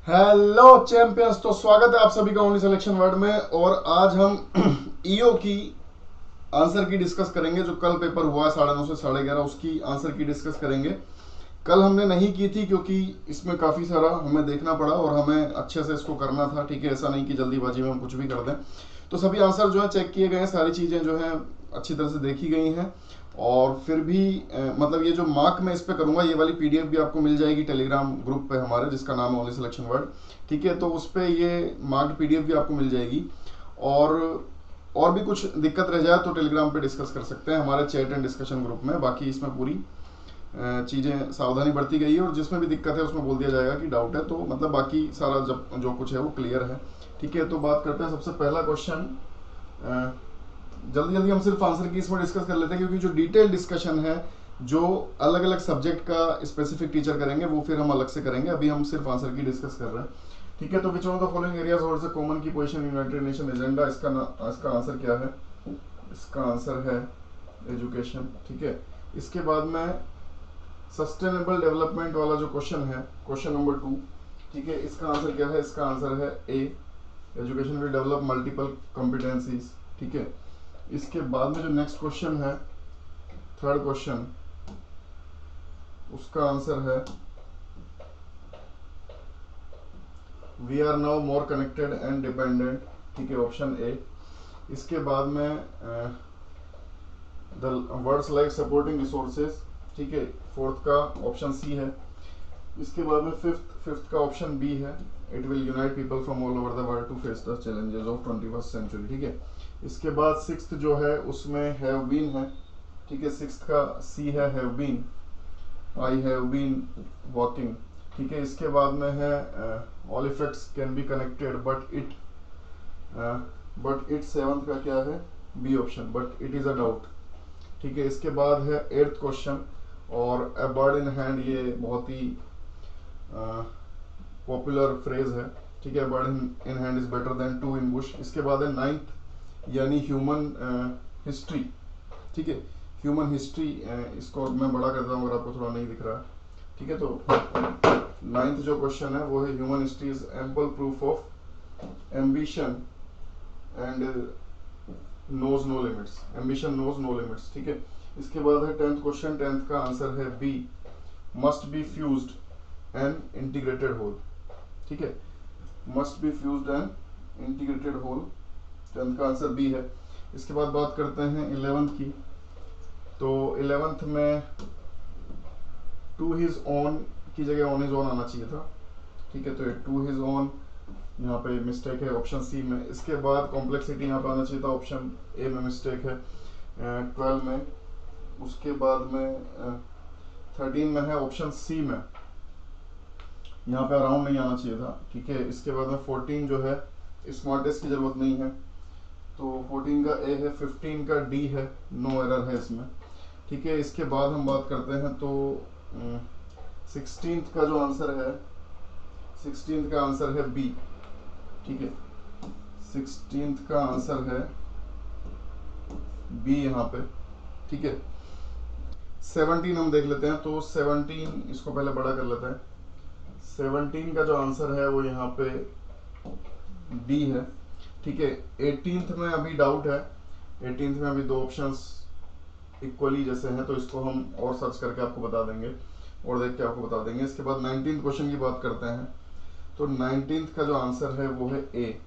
Hello champions, तो स्वागत है आप सभी का ओनली सिलेक्शन वर्ड में। और आज हम ईओ की आंसर की डिस्कस करेंगे। जो कल पेपर हुआ है 9:30 से 11:30, उसकी आंसर की डिस्कस करेंगे। कल हमने नहीं की थी क्योंकि इसमें काफ़ी सारा हमें देखना पड़ा और हमें अच्छे से इसको करना था। ठीक है, ऐसा नहीं कि जल्दीबाजी में हम कुछ भी कर दें। तो सभी आंसर जो है चेक किए गए हैं, सारी चीज़ें जो हैं अच्छी तरह से देखी गई हैं। और फिर भी मतलब ये जो मार्क मैं इस पे करूंगा, ये वाली पीडीएफ भी आपको मिल जाएगी टेलीग्राम ग्रुप पे हमारे, जिसका नाम है ओनली सिलेक्शन वर्ड। ठीक है, तो उस पे ये मार्क्ड पीडीएफ भी आपको मिल जाएगी। और और भी कुछ दिक्कत रह जाए तो टेलीग्राम पे डिस्कस कर सकते हैं हमारे चैट एंड डिस्कशन ग्रुप में। बाकी इसमें पूरी चीज़ें सावधानी बरती गई है, और जिसमें भी दिक्कत है उसमें बोल दिया जाएगा कि डाउट है। तो मतलब बाकी सारा जब जो कुछ है वो क्लियर है। ठीक है, तो बात करते हैं सबसे पहला क्वेश्चन। जल्दी जल्दी हम सिर्फ आंसर की इसमें डिस्कस कर लेते हैं, क्योंकि जो डिटेल डिस्कशन है, जो अलग अलग सब्जेक्ट का स्पेसिफिक टीचर करेंगे वो फिर हम अलग से करेंगे। अभी हम सिर्फ आंसर की डिस्कस कर रहे हैं। ठीक है, तो which one of the following areas holds a common की पोजीशन यूनाइटेड नेशन एजेंडा। इसका आंसर क्या है? इसका आंसर है एजुकेशन। ठीक है, इसके बाद में सस्टेनेबल डेवलपमेंट वाला जो क्वेश्चन है, क्वेश्चन नंबर 2। ठीक है, इसका आंसर क्या है? इसका आंसर है A, education will develop multiple competencies. ठीक है, इसके बाद में जो नेक्स्ट क्वेश्चन है, थर्ड क्वेश्चन, उसका आंसर है we are now more connected and dependent. ठीक है, ऑप्शन ए। इसके बाद में the words like supporting resources. ठीक है, फोर्थ का ऑप्शन सी है। इसके बाद में फिफ्थ का ऑप्शन बी है, it will unite people from all over the world to face the challenges of 21st century. ठीक है, इसके बाद सिक्स्थ जो है उसमें हैव बीन है। ठीक है, सिक्स्थ का सी है have been, I have been walking. ठीक है, इसके बाद में है all effects can be connected but it seventh का क्या है? B option, but it is a doubt. ठीक है, इसके बाद है एट्थ क्वेश्चन, और अ बर्ड इन हैंड, ये बहुत ही पॉपुलर फ्रेज है। ठीक है, bird in hand is better than two in bush. इसके बाद है नाइन्थ, यानी ह्यूमन हिस्ट्री। ठीक है, ह्यूमन हिस्ट्री, इसको मैं बड़ा करता हूँ अगर आपको थोड़ा नहीं दिख रहा। ठीक है, तो नाइन्थ जो क्वेश्चन है वो है human history is ample proof of ambition and knows no limits. Ambition knows no limits. ठीक है, इसके बाद है टेंथ क्वेश्चन, टेंथ का आंसर है B, must be fused and integrated whole. ठीक है, must be fused and integrated whole, tenth का आंसर बी है। इसके बाद बात करते हैं 11th की। तो 11th में टू हिज ओन की जगह ऑन हिज ओन आना चाहिए था। ठीक है, तो टू हिज ओन यहाँ पे मिस्टेक है ऑप्शन सी में। इसके बाद कॉम्प्लेक्सिटी यहाँ पे आना चाहिए था, ऑप्शन ए में मिस्टेक है 12 में। उसके बाद में 13 में है ऑप्शन सी में, यहाँ पे अराउंड नहीं आना चाहिए था। ठीक है, इसके बाद में 14 जो है स्मार्टेस्ट की जरूरत नहीं है, तो 14 का ए है। 15 का डी है, नो एरर है इसमें। ठीक है, इसके बाद हम बात करते हैं तो 16th का जो आंसर है, 16th का आंसर है बी। ठीक है, 16th का आंसर है बी यहाँ पे। ठीक है, 17 हम देख लेते हैं। तो 17, इसको पहले बड़ा कर लेते हैं। 17 का जो आंसर है वो यहाँ पे डी है। ठीक है, 18th में अभी डाउट है। 18th में अभी दो ऑप्शंस इक्वली जैसे हैं, तो इसको हम और सर्च करके आपको बता देंगे और देख के आपको बता देंगे। इसके बाद 19th क्वेश्चन की बात करते हैं। तो 19th का जो आंसर है वो है ए।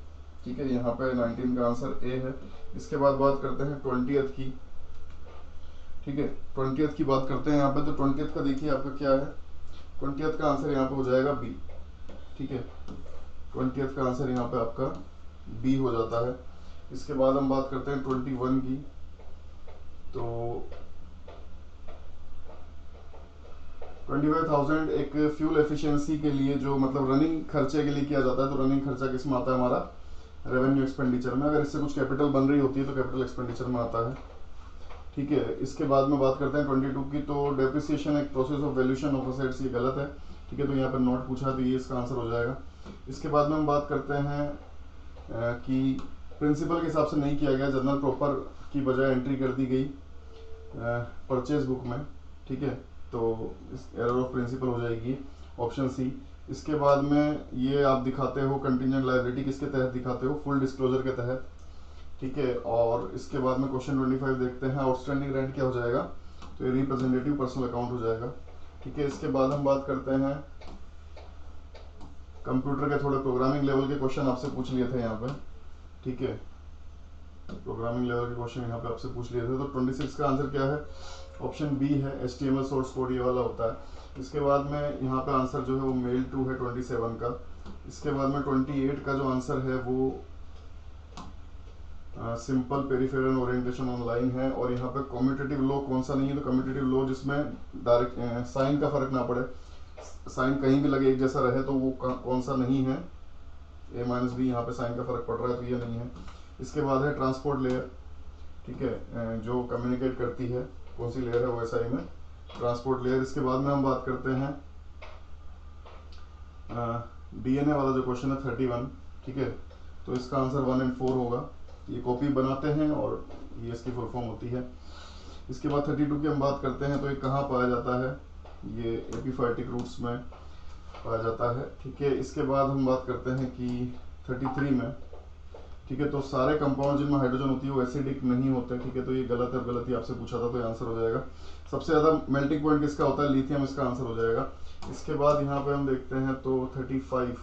ठीक है, यहाँ पे 19 का आंसर ए है। इसके बाद बात करते हैं 20th की। ठीक है, 20th की बात करते हैं यहाँ पे। तो 20th का देखिए आपका क्या है, 20th का आंसर यहाँ पे हो जाएगा बी। ठीक है, 20th का आंसर यहाँ पे आपका बी हो जाता है। इसके बाद हम बात करते हैं 21 की। तो 25,000 एक फ्यूल एफिशिएंसी के लिए, जो मतलब रनिंग खर्चे के लिए किया जाता है। तो रनिंग खर्चा किस में आता है? हमारा रेवेन्यू एक्सपेंडिचर में। अगर इससे कुछ कैपिटल बन रही होती है तो कैपिटल एक्सपेंडिचर में आता है। ठीक है, इसके बाद में बात करते हैं 22 की। तो डेप्रिसिएशन एक process of valuation of assets, ये गलत है। ठीक है, तो यहाँ पर नोट पूछा तो ये इसका आंसर हो जाएगा। इसके बाद में हम बात करते हैं कि प्रिंसिपल के हिसाब से नहीं किया गया, जनरल प्रॉपर की बजाय एंट्री कर दी गई परचेज बुक में। ठीक है, तो इस एरर ऑफ प्रिंसिपल हो जाएगी ऑप्शन सी। इसके बाद में ये आप दिखाते हो कंटिजेंट लायबिलिटी किसके तहत दिखाते हो, फुल डिस्क्लोजर के तहत, ठीक है। और इसके बाद में क्वेश्चन 25 देखते हैं, आउटस्टैंडिंग रेंट क्या हो जाएगा, तो ये रिप्रेजेंटेटिव पर्सनल अकाउंट हो जाएगा, ठीक है। इसके बाद हम बात करते हैं कंप्यूटर के थोड़े प्रोग्रामिंग लेवल के क्वेश्चन आपसे पूछ लिए थे यहाँ पे, ठीक है। प्रोग्रामिंग लेवल के क्वेश्चन यहाँ पे आपसे पूछ लिए थे। तो 26 का आंसर क्या है, ऑप्शन बी है, HTML सोर्स कोड ये वाला होता है। इसके बाद में यहाँ पे आंसर जो है वो मेल 2 है 27 का। इसके बाद में 28 का जो आंसर है वो सिंपल पेरिफेरल ओरिएंटेशन ऑनलाइन है। और यहाँ पे कम्यूटेटिव लॉ कौन सा नहीं है, तो कम्यूटेटिव लॉ जिसमें डायरेक्ट साइन का फर्क ना पड़े, साइन कहीं भी लगे एक जैसा रहे, तो वो कौन सा नहीं है, A-B यहाँ पे साइन का फर्क पड़ रहा है तो ये नहीं है। इसके बाद है ट्रांसपोर्ट लेयर, ठीक है, जो कम्युनिकेट करती है, कौन सी लेयर है OSI में, ट्रांसपोर्ट लेयर। इसके बाद में हम बात करते हैं DNA वाला जो क्वेश्चन है 31, ठीक है, तो इसका आंसर 1 और 4 होगा। ये कॉपी बनाते हैं और ये इसकी फुल फॉर्म होती है। इसके बाद 32 की हम बात करते हैं, तो ये कहाँ पाया जाता है, ये एपिफाइटिक रूट्स में पाया जाता है, ठीक है। इसके बाद हम बात करते हैं कि 33 में, ठीक है, तो सारे कंपाउंड जिनमें हाइड्रोजन होती है वो एसिडिक नहीं होते, ठीक है, तो ये गलत है, गलत ही आपसे पूछा था तो ये आंसर हो जाएगा। सबसे ज्यादा मेल्टिंग पॉइंट किसका होता है, लिथियम, इसका आंसर हो जाएगा। इसके बाद यहाँ पे हम देखते हैं तो 35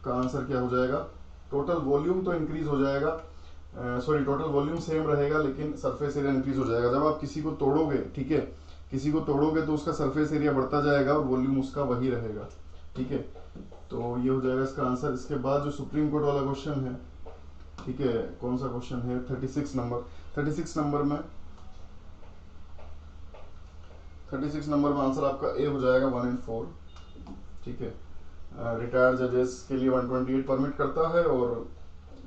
का आंसर क्या हो जाएगा, टोटल वॉल्यूम तो इंक्रीज हो जाएगा, सॉरी टोटल वॉल्यूम सेम रहेगा लेकिन सरफेस एरिया इंक्रीज हो जाएगा। जब आप किसी को तोड़ोगे, ठीक है, किसी को तोड़ोगे तो उसका सरफेस एरिया बढ़ता जाएगा और वॉल्यूम उसका वही रहेगा, ठीक है, तो ये हो जाएगा इसका आंसर। इसके बाद जो सुप्रीम कोर्ट वाला क्वेश्चन है, ठीक है, कौन सा क्वेश्चन है, 36 नंबर। 36 नंबर में आंसर आपका ए हो जाएगा 1 और 4, ठीक है। रिटायर्ड जजेस के लिए 128 परमिट करता है और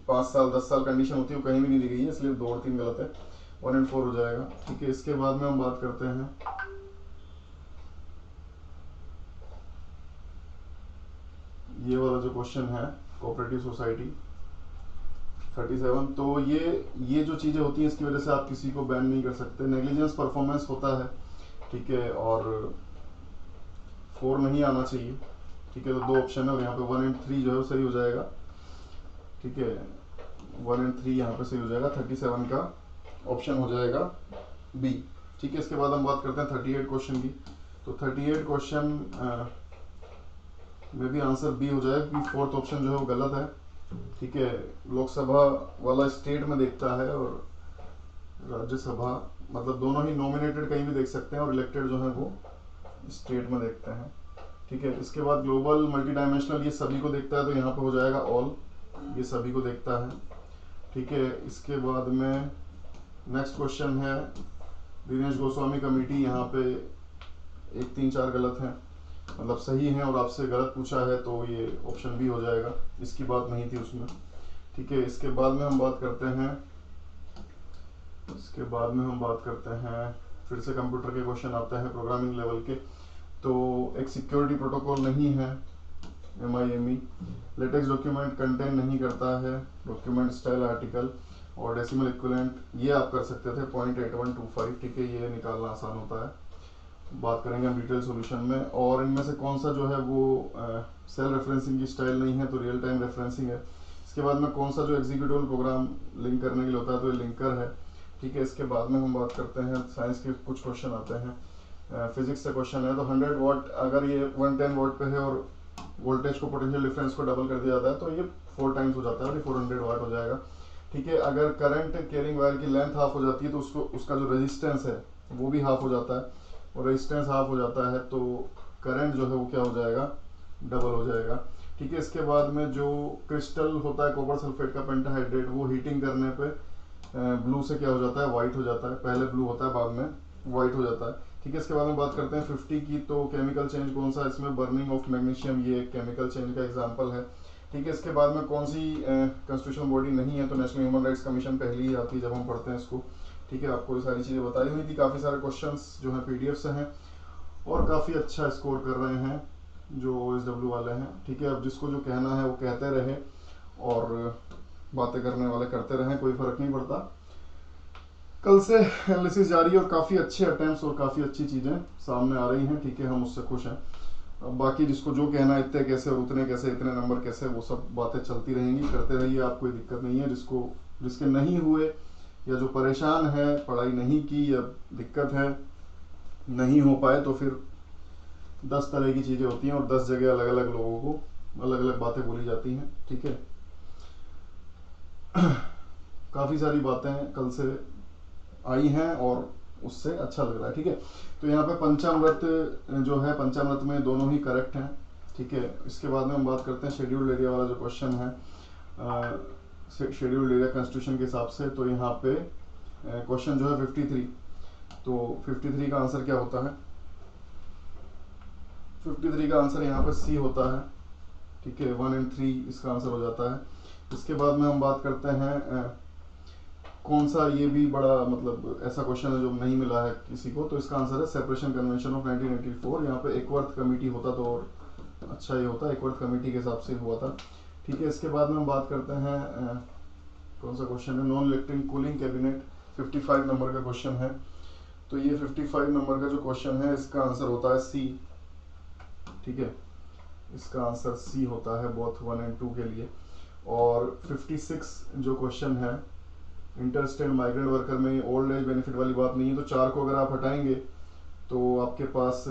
5 साल 10 साल कंडीशन होती है, वो कहीं भी नहीं दी गई है, इसलिए 2 और 3 गलत है, 1 और 4 हो जाएगा, ठीक है। इसके बाद में हम बात करते हैं ये वाला जो क्वेश्चन है, कोऑपरेटिव सोसाइटी 37। तो ये जो चीजें होती हैं इसकी वजह से आप किसी को बैन नहीं कर सकते। नेग्लिजेंस परफॉर्मेंस होता है, ठीक है, और 4 नहीं आना चाहिए, ठीक है, तो 2 ऑप्शन है और यहाँ पे 1 और 3 जो है वो सही हो जाएगा, ठीक है, 1 और 3 यहाँ पे सही हो जाएगा। 37 का ऑप्शन हो जाएगा बी, ठीक है। इसके बाद हम बात करते हैं 38 क्वेश्चन की। तो 38 क्वेश्चन में भी आंसर बी हो जाएगा क्योंकि 4th ऑप्शन जो है वो गलत है, ठीक है। लोकसभा वाला स्टेट में देखता है और राज्यसभा, मतलब दोनों ही नॉमिनेटेड कहीं भी देख सकते हैं और इलेक्टेड जो है वो स्टेट में देखते हैं, ठीक है। इसके बाद ग्लोबल मल्टी डायमेंशनल ये सभी को देखता है तो यहाँ पे हो जाएगा ऑल, ये सभी को देखता है, ठीक है। इसके बाद में नेक्स्ट क्वेश्चन है दिनेश गोस्वामी कमेटी, यहाँ पे 1 3 4 गलत हैं, मतलब सही है और आपसे गलत पूछा है तो ये ऑप्शन बी हो जाएगा, इसकी बात नहीं थी उसमें, ठीक है। इसके बाद में हम बात करते हैं फिर से कंप्यूटर के क्वेश्चन आते हैं प्रोग्रामिंग लेवल के। तो एक सिक्योरिटी प्रोटोकॉल नहीं है MIME, लेटेक्स डॉक्यूमेंट कंटेन नहीं करता है, डॉक्यूमेंट स्टाइल आर्टिकल और डेसिमल इक्विवेलेंट ये आप कर सकते थे 0.8125, ठीक है, ये निकालना आसान होता है, बात करेंगे हम डिटेल सॉल्यूशन में। और इनमें से कौन सा जो है वो सेल रेफरेंसिंग की स्टाइल नहीं है तो रियल टाइम रेफरेंसिंग है। इसके बाद में कौन सा जो एग्जीक्यूटिबल प्रोग्राम लिंक करने के लिए होता है तो ये लिंकर है, ठीक है। इसके बाद में हम बात करते हैं साइंस के कुछ क्वेश्चन आते हैं, फिजिक्स से क्वेश्चन है। तो 100 वाट अगर ये 110 वाट पे है और वोल्टेज को पोटेंशियल डिफरेंस को डबल कर दिया जाता है तो ये 4 टाइम्स हो जाता है और ये 400 वाट हो जाएगा, ठीक है। अगर करंट कैरिंग वायर की लेंथ हाफ हो जाती है तो उसका जो रेजिस्टेंस है वो भी हाफ हो जाता है और रेजिस्टेंस हाफ हो जाता है तो करंट जो है वो क्या हो जाएगा, डबल हो जाएगा, ठीक है। इसके बाद में जो क्रिस्टल होता है कॉपर सल्फेट का पेंटाहाइड्रेट, वो हीटिंग करने पे ब्लू से क्या हो जाता है, व्हाइट हो जाता है, पहले ब्लू होता है बाद में व्हाइट हो जाता है, ठीक है। इसके बाद में बात करते हैं 50 की। तो केमिकल चेंज कौन सा, इसमें बर्निंग ऑफ मैग्नीशियम, ये एक केमिकल चेंज का एग्जांपल है, ठीक है। इसके बाद में कौन सी कॉन्स्टिट्यूशनल बॉडी नहीं है, तो नेशनल ह्यूमन राइट्स कमीशन पहली ही आती है जब हम पढ़ते हैं इसको, ठीक है। आपको ये सारी चीजें बताई हुई थी। काफी सारे क्वेश्चंस जो है PDF से हैं और काफी अच्छा स्कोर कर रहे हैं जो OSW वाले हैं, ठीक है। अब जिसको जो कहना है वो कहते रहे और बातें करने वाले करते रहे, कोई फर्क नहीं पड़ता। कल से एनालिसिस जारी है और काफी अच्छे अटेम्प्ट्स और काफी अच्छी चीजें सामने आ रही हैं, ठीक है, हम उससे खुश हैं। अब बाकी जिसको जो कहना है, इतने कैसे और उतने कैसे, इतने नंबर कैसे, वो सब बातें चलती रहेंगी, करते रहिए, आप कोई दिक्कत नहीं है। जिसके नहीं हुए या जो परेशान है, पढ़ाई नहीं की या दिक्कत है, नहीं हो पाए, तो फिर 10 तरह की चीज़ें होती हैं और 10 जगह अलग अलग लोगों को अलग अलग बातें बोली जाती हैं, ठीक है। काफ़ी सारी बातें कल से आई हैं और उससे अच्छा लग रहा है, ठीक है। तो यहाँ पे पंचामृत जो है, पंचामृत में दोनों ही करेक्ट हैं, ठीक है। इसके बाद में हम बात करते हैं शेड्यूल्ड एरिया वाला जो क्वेश्चन है, शेड्यूल्ड एरिया कॉन्स्टिट्यूशन के हिसाब से। तो यहाँ पे क्वेश्चन जो है 53, तो 53 का आंसर क्या होता है? 53 का आंसर यहाँ पे सी होता है, ठीक है। 1 और 3 इसका आंसर हो जाता है। इसके बाद में हम बात करते हैं कौन सा, ये भी बड़ा मतलब ऐसा क्वेश्चन है जो नहीं मिला है किसी को, तो इसका आंसर है सेपरेशन कन्वेंशन ऑफ 1984। यहाँ पे एकवर्थ कमेटी होता तो और अच्छा ये होता, एकवर्थ कमेटी के हिसाब से हुआ था, ठीक है। इसके बाद में हम बात करते हैं कौन सा क्वेश्चन है, non electing cooling cabinet, 55 number का क्वेश्चन है। तो ये 55 नंबर का जो क्वेश्चन है, इसका आंसर होता है सी, ठीक है। इसका आंसर सी होता है बोथ 1 और 2 के लिए। और 56 जो क्वेश्चन है, इंटरस्टेट माइग्रेंट वर्कर में ओल्ड एज बेनिफिट वाली बात नहीं है, तो 4 को अगर आप हटाएंगे तो आपके पास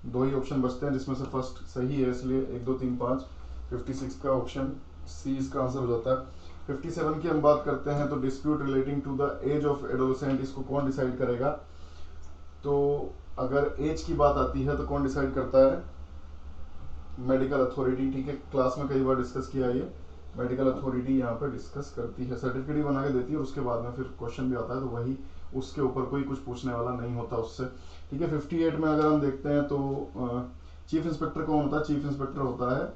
2 ही ऑप्शन बचते हैं, जिसमें से फर्स्ट सही है, इसलिए 1 2 3 5, 56 का ऑप्शन सी इसका आंसर हो जाता है। 57 की हम बात करते हैं, तो dispute relating to the age of adolescent, इसको कौन डिसाइड करेगा? तो अगर एज की बात आती है तो कौन डिसाइड करता है? मेडिकल अथॉरिटी, ठीक है। क्लास में कई बार डिस्कस किया, ये मेडिकल अथॉरिटी यहाँ पर डिस्कस करती है, सर्टिफिकेट भी बना के देती है, और उसके बाद में फिर क्वेश्चन भी आता है, तो वही उसके ऊपर कोई कुछ पूछने वाला नहीं होता उससे, ठीक है। 58 में अगर हम देखते हैं तो चीफ इंस्पेक्टर कौन होता है? चीफ इंस्पेक्टर होता है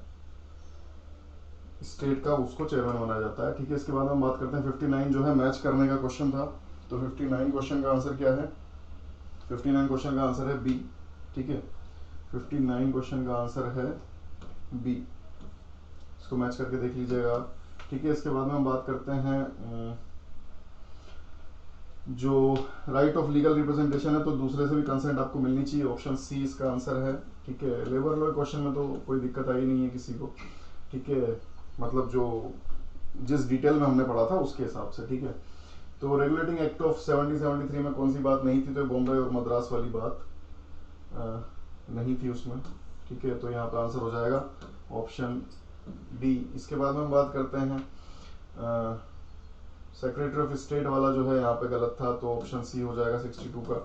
स्टेट का, उसको चेयरमैन बनाया जाता है, ठीक है। इसके बाद हम बात करते हैं 59 जो है मैच करने का क्वेश्चन था, तो 59 क्वेश्चन का आंसर क्या है? 59 क्वेश्चन का आंसर है बी, ठीक है। 59 क्वेश्चन का आंसर है बी, इसको मैच करके देख लीजिएगा, ठीक है। इसके बाद में हम बात करते हैं जो राइट ऑफ लीगल रिप्रेजेंटेशन है, तो दूसरे से भी कंसेंट आपको मिलनी चाहिए, ऑप्शन सी इसका आंसर है, ठीक है। लेबर लॉ क्वेश्चन में तो कोई दिक्कत आई नहीं है किसी को, ठीक है, मतलब जो जिस डिटेल में हमने पढ़ा था उसके हिसाब से, ठीक है। तो रेगुलेटिंग एक्ट ऑफ 1773 में कौन सी बात नहीं थी? तो बॉम्बे और मद्रास वाली बात नहीं थी उसमें, ठीक है। तो यहाँ पर आंसर हो जाएगा ऑप्शन डी। इसके बाद में हम बात करते हैं सेक्रेटरी ऑफ स्टेट वाला जो है, यहाँ पे गलत था, तो ऑप्शन सी हो जाएगा 62 का।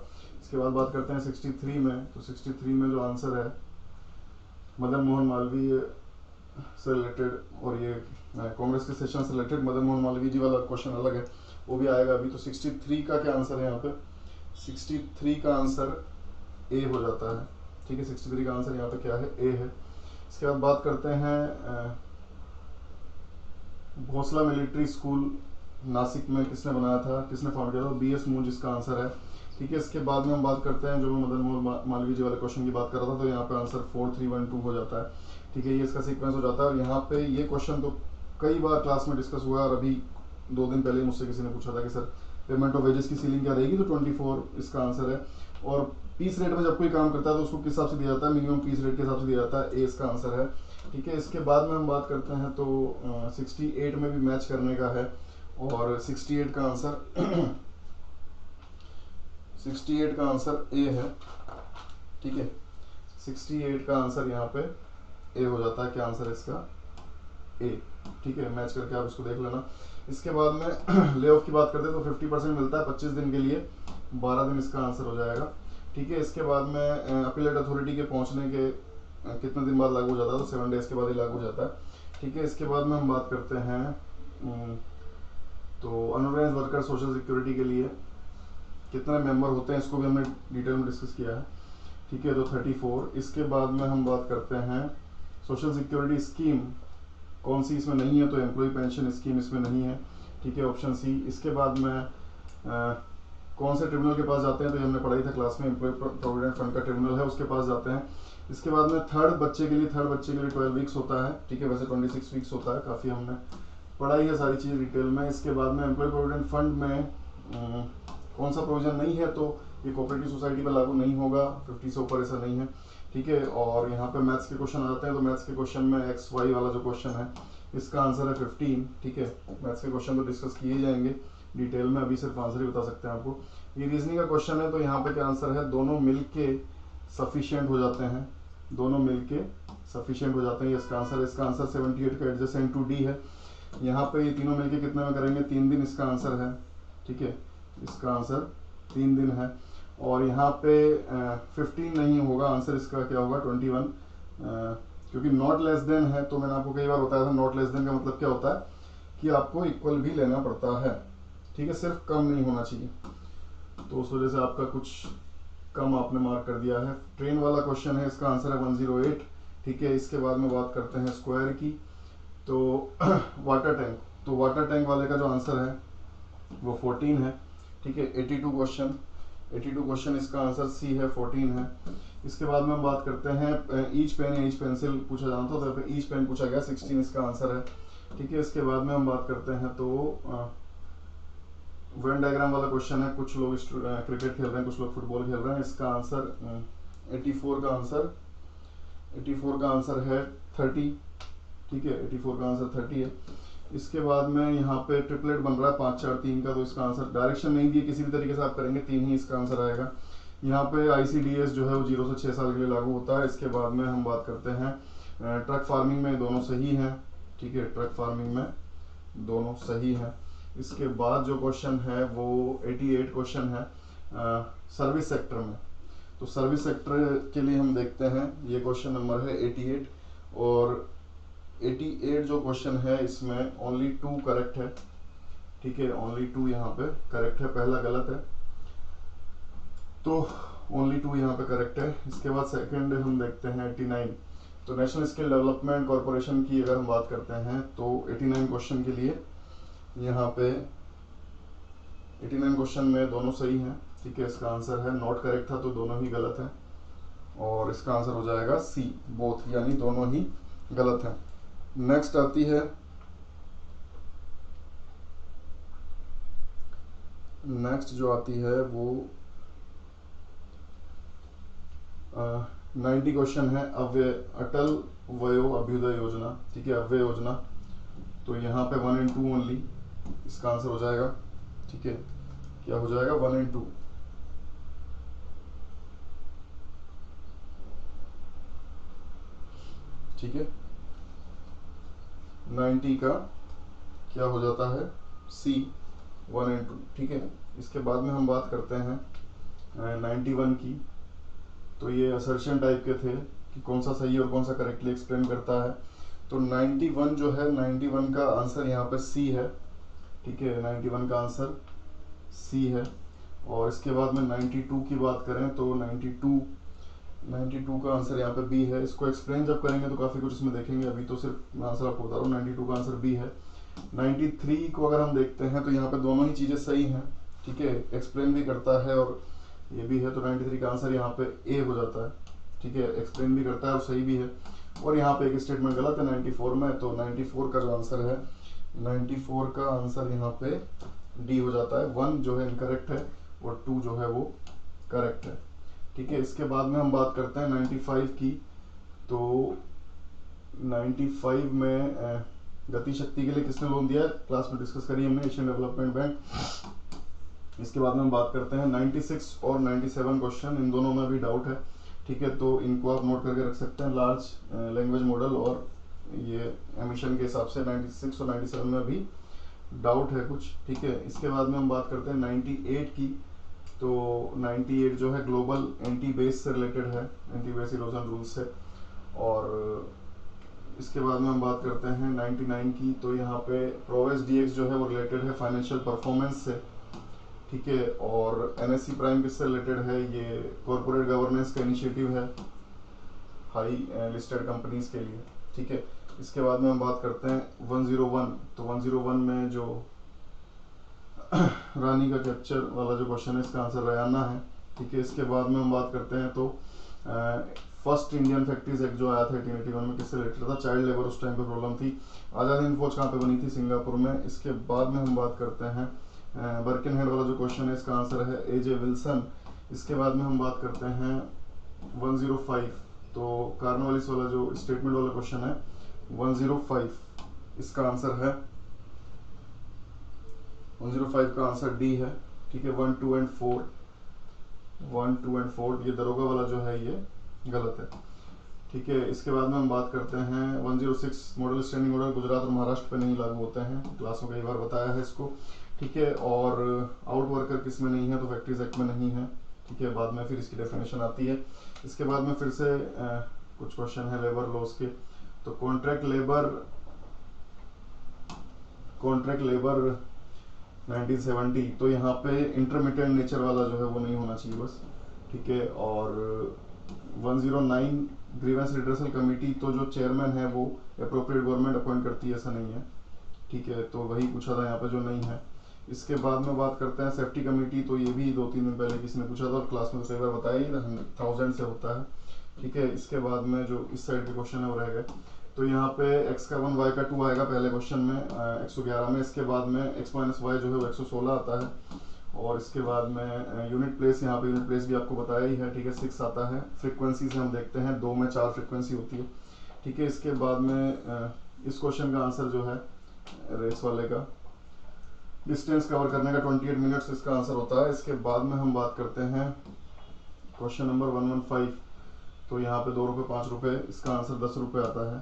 इसके बाद बात करते हैं 63 में, तो 63 में जो आंसर है मदन मोहन मालवीय से रिलेटेड, और ये कांग्रेस के सेशन से रिलेटेड मदन मोहन मालवीय जी वाला क्वेश्चन अलग है, वो भी आएगा अभी। तो 63 का क्या आंसर है यहाँ पे? 63 का आंसर ए हो जाता है, ठीक है। 63 का आंसर यहाँ पे क्या है? ए है। इसके बाद बात करते हैं भोसला मिलिट्री स्कूल नासिक में किसने बनाया था, किसने फाउंड किया था? BS मून जिसका आंसर है, ठीक है। इसके बाद में हम बात करते हैं, जो मैं मदन मोहन मालवीय जी वाले क्वेश्चन की बात कर रहा था, तो यहाँ पे आंसर 4312 हो जाता है, ठीक है। ये इसका सीक्वेंस हो जाता है। और यहाँ पे ये क्वेश्चन तो कई बार क्लास में डिस्कस हुआ है, और अभी 2 दिन पहले मुझसे किसी ने पूछा था कि सर पेमेंट ऑफ वेजेस की सीलिंग क्या रहेगी, तो 24 इसका आंसर है। और पीस रेट में जब कोई काम करता है तो उसको किस हिसाब से दिया जाता है? मिनिमम पीस रेट के हिसाब से दिया जाता है, ए इसका आंसर है, ठीक है। इसके बाद में हम बात करते हैं, तो 68 में भी मैच करने का है, और 68 का आंसर 68 का आंसर ए है, ठीक है। 68 का आंसर यहाँ पे ए हो जाता है, क्या आंसर है इसका? ए, ठीक है। मैच करके आप इसको देख लेना। इसके बाद में ले ऑफ की बात करते हैं, तो 50% मिलता है 25 दिन के लिए, 12 दिन इसका आंसर हो जाएगा, ठीक है। इसके बाद में अपीलेट अथॉरिटी के पहुंचने के कितने दिन बाद लागू हो जाता है? तो 7 डेज के बाद ही लागू हो जाता है, ठीक है। इसके बाद में हम बात करते हैं तो अनऑर्गेनाइज्ड वर्कर सोशल सिक्योरिटी के लिए कितने मेंबर होते हैं, इसको भी हमने डिटेल में डिस्कस किया है, ठीक है। तो 34। इसके बाद में हम बात करते हैं सोशल सिक्योरिटी स्कीम कौन सी इसमें नहीं है, तो एम्प्लॉय पेंशन स्कीम इसमें नहीं है, ठीक है, ऑप्शन सी। इसके बाद में कौन से ट्रिब्यूनल के पास जाते हैं, तो ये हमने पढ़ाई था क्लास में, एम्प्लॉय प्रोविडेंट फंड का ट्रिब्यूनल है, उसके पास जाते हैं। इसके बाद में थर्ड बच्चे के लिए 12 वीक्स होता है, ठीक है। वैसे 26 वीक्स होता है, काफ़ी हमने पढ़ाई है सारी चीज़ डिटेल में। इसके बाद में एम्प्लॉय प्रोविडेंट फंड में कौन सा प्रोविजन नहीं है, तो ये कोऑपरेटिव सोसाइटी पर लागू नहीं होगा, 50 से ऊपर ऐसा नहीं है, ठीक ठीक है। और यहाँ पे मैथ्स के क्वेश्चन आ जाते हैं, तो मैथ्स के क्वेश्चन में एक्स वाई वाला जो क्वेश्चन है इसका आंसर है 15, ठीक है। मैथ्स के क्वेश्चन तो डिस्कस किए जाएंगे डिटेल में, अभी सिर्फ आंसर ही बता सकते हैं आपको। ये रीजनिंग का क्वेश्चन है, तो यहाँ पे क्या आंसर है, दोनों मिलके सफिशिएंट हो जाते हैं, दोनों मिलके सफिशिएंट हो जाते हैं, ये इसका आंसर है। इसका आंसर 78 का एडजेसेंट टू डी है। यहाँ पे ये तीनों मिलके कितने में करेंगे, 3 दिन इसका आंसर है, ठीक है। इसका आंसर 3 दिन है। और यहाँ पे 15 नहीं होगा आंसर, इसका क्या होगा 21, क्योंकि नॉट लेस देन है। तो मैंने आपको कई बार बताया था नॉट लेस देन का मतलब क्या होता है कि आपको इक्वल भी लेना पड़ता है, ठीक है, सिर्फ कम नहीं होना चाहिए। तो उस वजह से आपका कुछ कम आपने मार्क कर दिया है। ट्रेन वाला क्वेश्चन है, इसका आंसर है 108, ठीक है। इसके बाद में बात करते हैं स्क्वायर की, तो वाटर टैंक, तो वाटर टैंक वाले का जो आंसर है वो 14 है, ठीक है। 82 क्वेश्चन इसका आंसर सी है, 14 है। इसके बाद में हम बात करते हैं ईच पेन या ईच पेंसिल पूछा जाना था, तो ईच पेन पूछा गया, 16 इसका आंसर है, ठीक है। इसके बाद में हम बात करते हैं तो वेन डायग्राम वाला क्वेश्चन है, कुछ लोग क्रिकेट खेल रहे हैं, कुछ लोग फुटबॉल खेल रहे हैं। इसका आंसर 84 का आंसर है 30, ठीक है। 84 का आंसर 30 है। इसके बाद में यहाँ पे ट्रिपलेट बन रहा है 5 4 3 का, तो इसका आंसर डायरेक्शन नहीं दिए, किसी भी तरीके से आप करेंगे 3 ही इसका आंसर आएगा। यहाँ पे ICDS जो है वो 0 से 6 साल के लिए लागू होता है। इसके बाद में हम बात करते हैं ट्रक फार्मिंग में दोनों सही हैं, ठीक है, ट्रक फार्मिंग में दोनों सही हैं। इसके बाद जो क्वेश्चन है वो 88 क्वेश्चन है सर्विस सेक्टर में, तो सर्विस सेक्टर के लिए हम देखते हैं, ये क्वेश्चन नंबर है 88, और 88 जो क्वेश्चन है इसमें ओनली 2 करेक्ट है, ठीक है, ओनली 2 यहाँ पे करेक्ट है, पहला गलत है, तो ओनली 2 यहाँ पे करेक्ट है। इसके बाद सेकंड हम देखते हैं 89, तो नेशनल स्किल डेवलपमेंट कॉर्पोरेशन की अगर हम बात करते हैं तो 89 क्वेश्चन के लिए यहाँ पे 89 क्वेश्चन में दोनों सही हैं, ठीक है। इसका आंसर है, नॉट करेक्ट था तो दोनों ही गलत है, और इसका आंसर हो जाएगा सी, बोथ, यानी दोनों ही गलत है। नेक्स्ट आती है नेक्स्ट जो आती है वो 90 क्वेश्चन है अटल वयो अभ्युदय योजना, ठीक है, अव्यय योजना, तो यहाँ पे 1 and 2 ओनली इसका आंसर हो जाएगा, ठीक है। क्या हो जाएगा, 1 and 2, ठीक है। 90 का क्या हो जाता है, सी, 1 and 2, ठीक है। इसके बाद में हम बात करते हैं 91 की, तो ये असर्शन टाइप के थे कि कौन सा सही और कौन सा करेक्टली एक्सप्लेन करता है। तो 91 जो है, 91 का आंसर यहाँ पे सी है, ठीक है, 91 का आंसर सी है। और इसके बाद में 92 की बात करें तो 92 का आंसर यहाँ पे बी है। इसको एक्सप्लेन जब करेंगे तो काफ़ी कुछ इसमें देखेंगे, अभी तो सिर्फ मैं आंसर आपको बता रहा हूँ, 92 का आंसर बी है। 93 को अगर हम देखते हैं तो यहाँ पे दोनों ही चीज़ें सही हैं, ठीक है, एक्सप्लेन भी करता है और ये भी है, तो 93 का आंसर यहाँ पे ए हो जाता है, ठीक है, एक्सप्लेन भी करता है और सही भी है। और यहाँ पे एक स्टेटमेंट गलत है 94 में, तो 94 का जो आंसर है, 94 का आंसर यहाँ पे डी हो जाता है। 1 जो है इनकरेक्ट है और 2 जो है वो करेक्ट है, ठीक है। इसके बाद में हम बात करते हैं 95 की, तो 95 में गति शक्ति के लिए किसने लोन दिया है, क्लास में डिस्कस करी हमने, एशियन डेवलपमेंट बैंक। इसके बाद में हम बात करते हैं 96 और 97 क्वेश्चन, इन दोनों में भी डाउट है, ठीक है, तो इनको आप नोट करके रख सकते हैं। लार्ज लैंग्वेज मॉडल और ये एमिशन के हिसाब से 96 और 97 में भी डाउट है कुछ, ठीक है। इसके बाद में हम बात करते हैं 98 की, तो 98 जो है ग्लोबल एंटी बेस से रिलेटेड है, एंटी बेस इरोजन रूल से। और इसके बाद में हम बात करते हैं 99 की, तो यहाँ पे प्रोवेस डीएक्स जो है वो रिलेटेड है फाइनेंशियल परफॉर्मेंस से, ठीक है। और एनएससी प्राइम किससे रिलेटेड है, ये कॉर्पोरेट गवर्नेंस का इनिशिएटिव है हाई लिस्टेड कंपनीज के लिए, ठीक है। इसके बाद में हम बात करते हैं 101, तो 101 में जो रानी का कैप्चर वाला जो क्वेश्चन है इसका आंसर रयाना है, ठीक है। इसके बाद में हम बात करते हैं तो फर्स्ट इंडियन फैक्ट्रीज एक्ट जो आया था 1881 में किससे रिलेटेड था, चाइल्ड लेबर उस टाइम पे प्रॉब्लम थी। आज़ाद हिंद फौज कहाँ पे बनी थी, सिंगापुर में। इसके बाद में हम बात करते हैं बर्किनहेड वाला जो क्वेश्चन है इसका आंसर है एजे विल्सन। इसके बाद में हम बात करते हैं 105, तो कार्नवालिस वाला जो स्टेटमेंट वाला क्वेश्चन है 105, इसका आंसर है 105 का आंसर डी है। ठीक है, 1, 2 एंड 4, 1, 2 एंड 4 ये दरोगा वाला जो है ये गलत है। ठीक है, इसके बाद में हम बात करते हैं 106 मॉडल स्टैंडिंग ऑर्डर गुजरात और महाराष्ट्र पे नहीं लागू होते हैं, क्लास में कई बार बताया है इसको। ठीक है, और आउट वर्कर किस में नहीं है, तो फैक्ट्रीज एक्ट में नहीं है। ठीक है, बाद में फिर इसकी डेफिनेशन आती है। इसके बाद में फिर से कुछ क्वेश्चन है लेबर लॉज के। तो कॉन्ट्रैक्ट लेबर 1970, तो यहाँ पे इंटरमीडिएट नेचर वाला जो है वो नहीं होना चाहिए बस। ठीक है, और 109 ग्रीवेंस रिड्रेसल कमेटी, तो जो चेयरमैन है वो अप्रोप्रिएट गवर्नमेंट अपॉइंट करती है, ऐसा नहीं है। ठीक है, तो वही पूछा था यहाँ पे जो नहीं है। इसके बाद में बात करते हैं सेफ्टी कमेटी, तो ये भी 2-3 दिन पहले किसी ने पूछा था और क्लास में तो कई बार बताया ही 1000 से होता है। ठीक है, इसके बाद में जो इस साइड के क्वेश्चन है वो रह गए। तो यहाँ पे x का 1 y का 2 आएगा पहले क्वेश्चन में 111 में। इसके बाद में x माइनस वाई जो है वो 116 आता है। और इसके बाद में यूनिट प्लेस, यहाँ पे यूनिट प्लेस भी आपको बताया ही है। ठीक है, 6 आता है। फ्रीक्वेंसी से हम देखते हैं 2 में 4 फ्रीक्वेंसी होती है। ठीक है, इसके बाद में इस क्वेश्चन का आंसर जो है रेस वाले का डिस्टेंस कवर करने का 28 मिनट्स इसका आंसर होता है। इसके बाद में हम बात करते हैं क्वेश्चन नंबर 115, तो यहाँ पे 2 रुपये 5 रुपये, इसका आंसर 10 रुपये आता है।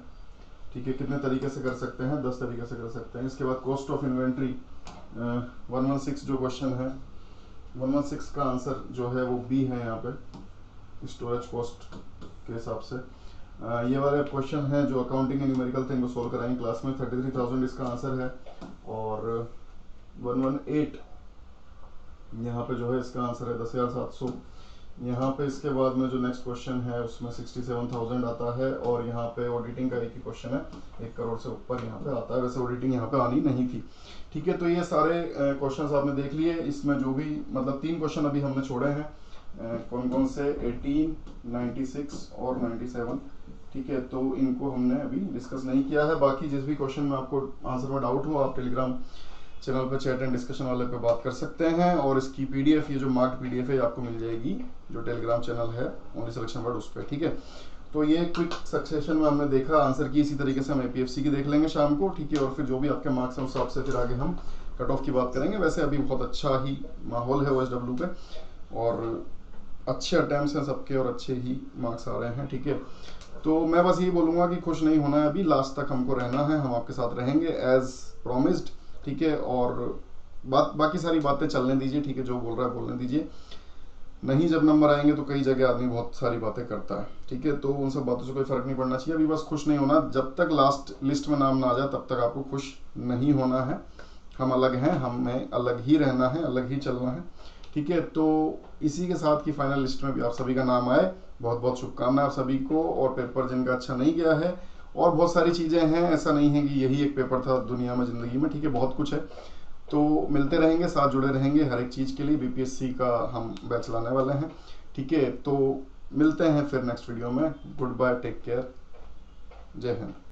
ठीक है, कितने तरीके से कर सकते हैं, 10 तरीके से कर सकते हैं। इसके बाद कॉस्ट ऑफ इन्वेंट्री 116 जो क्वेश्चन है 116 का आंसर जो है वो बी है यहाँ पे स्टोरेज कॉस्ट के हिसाब से। ये वाले क्वेश्चन है जो अकाउंटिंग एंड न्यूमेरिकल थे, इनको सोल्व कराएंगे क्लास में। 33,000 इसका आंसर है। और 118 यहाँ पे जो है इसका आंसर है 10,700 यहाँ पे। इसके बाद में जो नेक्स्ट क्वेश्चन है उसमें 67,000 आता है। और यहाँ पे ऑडिटिंग का एक ही क्वेश्चन है, 1 करोड़ से ऊपर यहाँ पे आता है। वैसे ऑडिटिंग यहाँ पे आनी नहीं थी। ठीक है, तो ये सारे क्वेश्चंस आपने देख लिए। इसमें जो भी मतलब 3 क्वेश्चन अभी हमने छोड़े हैं, कौन कौन से 18, 96 और 97। ठीक है, तो इनको हमने अभी डिस्कस नहीं किया है। बाकी जिस भी क्वेश्चन में आपको आंसर में डाउट हो, आप टेलीग्राम चैनल पे चैट एंड डिस्कशन वाले पे बात कर सकते हैं। और इसकी पीडीएफ, ये जो मार्क्ड पीडीएफ है, आपको मिल जाएगी जो टेलीग्राम चैनल है ओनली सिलेक्शन वर्ड उस पर। ठीक है, तो ये क्विक सक्सेशन में हमने देखा आंसर की। इसी तरीके से हम एपीएफसी की देख लेंगे शाम को। ठीक है, और फिर जो भी आपके मार्क्स हैं उस हिसाब से फिर आगे हम कट ऑफ की बात करेंगे। वैसे अभी बहुत अच्छा ही माहौल है OSW पे और अच्छे अटैम्प्ट्स हैं सबके और अच्छे ही मार्क्स आ रहे हैं। ठीक है, तो मैं बस यही बोलूँगा कि खुश नहीं होना है, अभी लास्ट तक हमको रहना है। हम आपके साथ रहेंगे एज प्रोमिस्ड। ठीक है, और बाकी सारी बातें चलने दीजिए। ठीक है, जो बोल रहा है बोलने दीजिए। नहीं, जब नंबर आएंगे तो कई जगह आदमी बहुत सारी बातें करता है। ठीक है, तो उन सब बातों से कोई फर्क नहीं पड़ना चाहिए। अभी बस खुश नहीं होना, जब तक लास्ट लिस्ट में नाम ना आ जाए तब तक आपको खुश नहीं होना है। हम अलग हैं, हमें अलग ही रहना है, अलग ही चलना है। ठीक है, तो इसी के साथ की फाइनल लिस्ट में भी आप सभी का नाम आए। बहुत बहुत शुभकामनाएं आप सभी को। और पेपर जिनका अच्छा नहीं गया है, और बहुत सारी चीज़ें हैं, ऐसा नहीं है कि यही एक पेपर था दुनिया में, ज़िंदगी में। ठीक है, बहुत कुछ है। तो मिलते रहेंगे, साथ जुड़े रहेंगे हर एक चीज़ के लिए। बीपीएससी का हम बैच लाने वाले हैं। ठीक है, तो मिलते हैं फिर नेक्स्ट वीडियो में। गुड बाय, टेक केयर, जय हिंद।